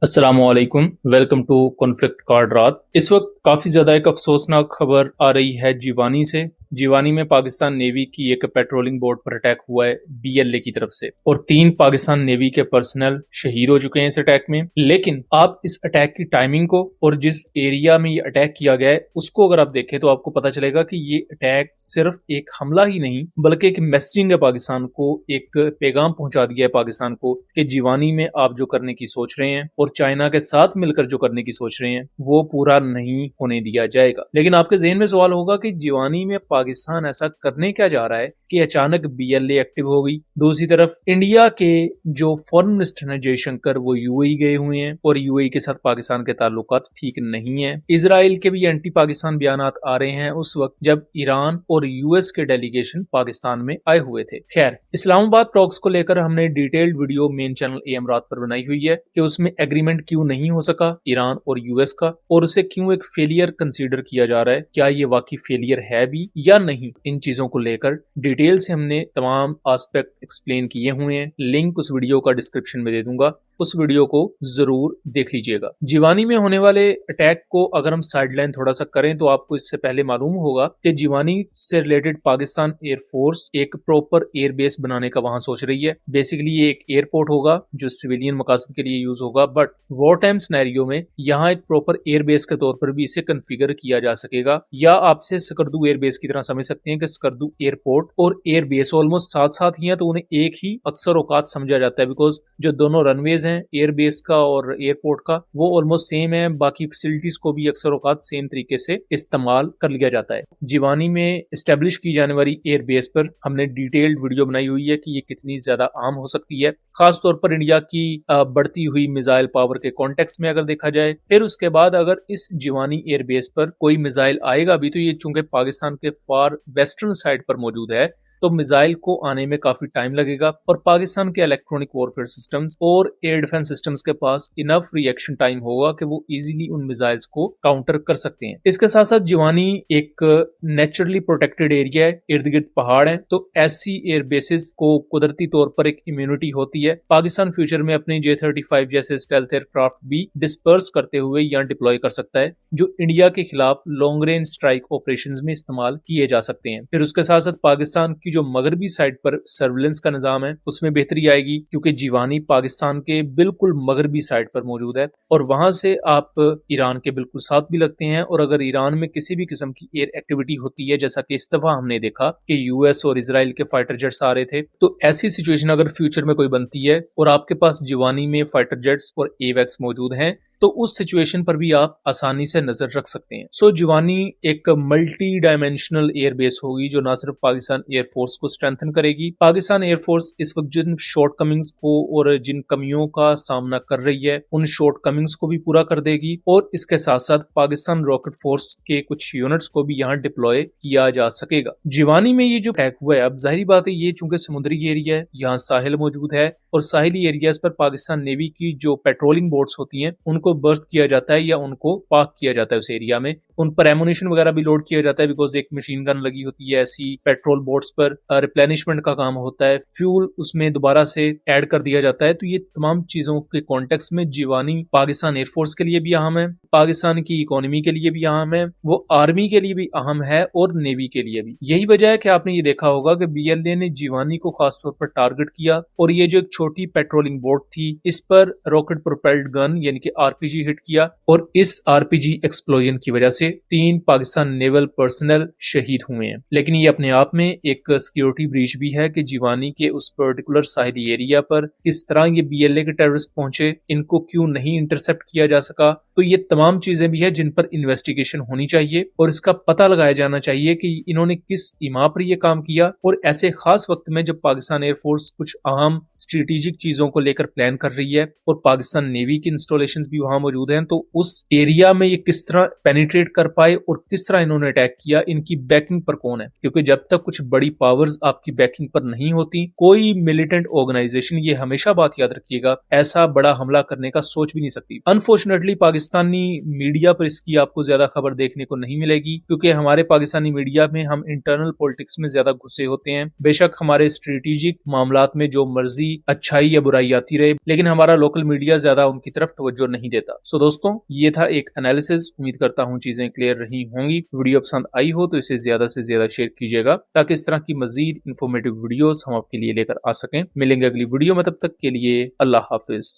अस्सलामुअलैकुम। Welcome to conflict card रात। इस वक्त काफी ज्यादा एक अफसोसनाक खबर आ रही है जीवानी से। जीवानी में पाकिस्तान नेवी की एक पेट्रोलिंग बोट पर अटैक हुआ है बीएलए की तरफ से और 3 पाकिस्तान नेवी के पर्सनल शहीद हो चुके हैं इस अटैक में। लेकिन आप इस अटैक की टाइमिंग को और जिस एरिया में ये अटैक किया गया है उसको अगर आप देखें तो आपको पता चलेगा कि ये अटैक सिर्फ एक हमला ही नहीं बल्कि एक मैसेजिंग है पाकिस्तान को, एक पैगाम पहुंचा दिया है पाकिस्तान को कि जीवानी में आप जो करने की सोच रहे हैं और चाइना के साथ मिलकर जो करने की सोच रहे हैं वो पूरा नहीं होने दिया जाएगा। लेकिन आपके जहन में सवाल होगा कि जीवानी में पाकिस्तान ऐसा करने क्या जा रहा है कि अचानक बीएलए एक्टिव हो गई। दूसरी तरफ इंडिया के जो फॉरेन मिनिस्टर हैं जयशंकर वो यूएई गए हुए हैं और यूएई के साथ पाकिस्तान के ताल्लुकात ठीक नहीं है। इजराइल के भी एंटी पाकिस्तान बयानात आ रहे हैं उस वक्त जब ईरान और यूएस के डेलीगेशन पाकिस्तान में आए हुए थे। खैर, इस्लामाबाद टॉक्स को लेकर हमने detailed video main channel am रात पर बनाई हुई है कि उसमें एग्रीमेंट क्यों नहीं हो सका ईरान और यूएस का और उसे क्यों एक फेलियर कंसीडर किया जा रहा है, क्या ये वाकई फेलियर है भी या नहीं। इन चीजों को लेकर डिटेल से हमने तमाम एस्पेक्ट एक्सप्लेन किए हुए हैं। लिंक उस वीडियो का डिस्क्रिप्शन में दे दूंगा, उस वीडियो को जरूर देख लीजिएगा। जीवानी में होने वाले अटैक को अगर हम साइडलाइन थोड़ा सा करें तो आपको इससे पहले मालूम होगा कि जीवानी से रिलेटेड पाकिस्तान एयरफोर्स एक प्रॉपर एयर बेस बनाने का वहां सोच रही है। बेसिकली ये एक एयरपोर्ट होगा जो सिविलियन मकासद के लिए यूज होगा, बट वॉर टाइम सिनेरियो में यहाँ एक प्रॉपर एयर बेस के तौर पर भी इसे कन्फिगर किया जा सकेगा, या आपसे स्कर्दू एयर बेस की तरह समझ सकते हैं कि स्कर्दू एयरपोर्ट और एयर बेस ऑलमोस्ट साथ साथ ही है, तो उन्हें एक ही अक्सर औकात समझा जाता है बिकॉज जो दोनों रनवेज एयर बेस का और एयरपोर्ट का वो ऑलमोस्ट सेम है। बाकी फैसिलिटीज को भी अक्सर औकात सेम तरीके से इस्तेमाल कर लिया जाता है। जीवानी में एस्टेब्लिश की जाने वाली एयर बेस पर हमने डिटेल्ड वीडियो बनाई हुई है कि ये कितनी ज्यादा आम हो सकती है, खासतौर पर इंडिया की बढ़ती हुई मिसाइल पावर के कॉन्टेक्स्ट में अगर देखा जाए। फिर उसके बाद अगर इस जीवानी एयर बेस पर कोई मिसाइल आएगा भी तो ये चूंकि पाकिस्तान के फार वेस्टर्न साइड पर मौजूद है तो मिसाइल को आने में काफी टाइम लगेगा और पाकिस्तान के इलेक्ट्रॉनिक वॉरफेयर सिस्टम्स और एयर डिफेंस सिस्टम्स के पास इनफ रिएक्शन टाइम होगा कि वो इजीली उन मिसाइल्स को काउंटर कर सकते हैं। इसके साथ साथ जीवानी एक नेचुरली प्रोटेक्टेड एरिया है, इर्द गिर्द पहाड़ है, तो ऐसी एयर बेसिस को कुदरती तौर पर एक इम्यूनिटी होती है। पाकिस्तान फ्यूचर में अपने J-35 जैसे स्टेल्थ एयरक्राफ्ट भी डिस्पर्स करते हुए यहाँ डिप्लॉय कर सकता है जो इंडिया के खिलाफ लॉन्ग रेंज स्ट्राइक ऑपरेशंस में इस्तेमाल किए जा सकते हैं। फिर उसके साथ साथ पाकिस्तान की जो मगरबी साइड पर सर्विलेंस का निजाम है उसमें बेहतरी आएगी क्योंकि जीवानी पाकिस्तान के बिल्कुल मगरबी साइड पर मौजूद है और वहां से आप ईरान के बिल्कुल साथ भी लगते हैं। और अगर ईरान में किसी भी किस्म की एयर एक्टिविटी होती है, जैसा कि इस दफा हमने देखा कि यूएस और इजराइल के फाइटर जेट्स आ रहे थे, तो ऐसी सिचुएशन अगर फ्यूचर में कोई बनती है और आपके पास जीवानी में फाइटर जेट्स और एवैक्स मौजूद हैं तो उस सिचुएशन पर भी आप आसानी से नजर रख सकते हैं। सो जीवानी एक मल्टी डायमेंशनल एयर बेस होगी जो न सिर्फ पाकिस्तान एयरफोर्स को स्ट्रेंथन करेगी, पाकिस्तान एयरफोर्स इस वक्त जिन शॉर्ट कमिंग्स को और जिन कमियों का सामना कर रही है उन शॉर्ट कमिंग्स को भी पूरा कर देगी और इसके साथ साथ पाकिस्तान रॉकेट फोर्स के कुछ यूनिट्स को भी यहाँ डिप्लॉय किया जा सकेगा। जीवानी में ये जो अटैक हुआ है, अब जाहिर बात है ये चूंकि समुद्री एरिया है, यहाँ साहिल मौजूद है और साहिली एरियाज पर पाकिस्तान नेवी की जो पेट्रोलिंग बोट्स होती हैं उनको बर्स्ट किया जाता है या उनको पार्क किया जाता है उस एरिया में। उन पर एमुनिशन वगैरह भी लोड किया जाता है बिकॉज एक मशीन गन लगी होती है। ऐसी पेट्रोल बोट्स पर रिप्लेनिशमेंट का काम होता है, फ्यूल उसमें दोबारा से ऐड कर दिया जाता है। तो ये तमाम चीजों के कॉन्टेक्स्ट में जीवानी पाकिस्तान एयरफोर्स के लिए भी अहम है, पाकिस्तान की इकोनॉमी के लिए भी अहम है, वो आर्मी के लिए भी अहम है और नेवी के लिए भी। यही वजह है कि आपने ये देखा होगा कि बीएलए ने जीवानी को खासतौर पर टारगेट किया और ये जो एक छोटी पेट्रोलिंग बोट थी इस पर रॉकेट प्रोपेल्ड गन यानी कि आरपीजी हिट किया और इस आरपीजी एक्सप्लोजन की वजह से 3 पाकिस्तान नेवल पर्सनल शहीद हुए हैं। लेकिन ये अपने आप में एक सिक्योरिटी ब्रीच भी है कि जीवानी के उस पर्टिकुलर साहिली एरिया पर इस तरह ये बीएलए के टेररिस्ट पहुंचे, इनको क्यों नहीं इंटरसेप्ट किया जा सका। तो ये तमाम चीजें भी है जिन पर इन्वेस्टिगेशन होनी चाहिए और इसका पता लगाया जाना चाहिए कि इन्होंने किस इमा पर यह काम किया और ऐसे खास वक्त में जब पाकिस्तान एयरफोर्स कुछ अहम स्ट्रेटेजिक चीजों को लेकर प्लान कर रही है और पाकिस्तान नेवी की इंस्टॉलेशंस भी वहां वहां मौजूद हैं, तो उस एरिया में ये किस तरह पेनिट्रेट कर पाए और किस तरह इन्होंने अटैक किया, इनकी बैकिंग पर कौन है। क्योंकि जब तक कुछ बड़ी पावर्स आपकी बैकिंग पर नहीं होती, कोई मिलिटेंट ऑर्गेनाइजेशन, ये हमेशा बात याद रखिएगा, ऐसा बड़ा हमला करने का सोच भी नहीं सकती। अनफॉर्चुनेटली पाकिस्तानी मीडिया पर इसकी आपको ज्यादा खबर देखने को नहीं मिलेगी, क्योंकि हमारे पाकिस्तानी मीडिया में हम इंटरनल पॉलिटिक्स में ज्यादा घुसे होते हैं। बेशक हमारे स्ट्रेटेजिक मामलात में जो मर्जी अच्छाई या बुराई आती रहे, लेकिन हमारा लोकल मीडिया ज्यादा उनकी तरफ तवज्जो नहीं देता। सो दोस्तों, ये था एक एनालिसिस। उम्मीद करता हूं चीजें क्लियर रही होंगी। वीडियो पसंद आई हो तो इसे ज्यादा से ज्यादा शेयर कीजिएगा, ताकि इस तरह की मजीद इंफॉर्मेटिव वीडियोस हम आपके लिए लेकर आ सकें। मिलेंगे अगली वीडियो में, तब तक के लिए अल्लाह हाफिज।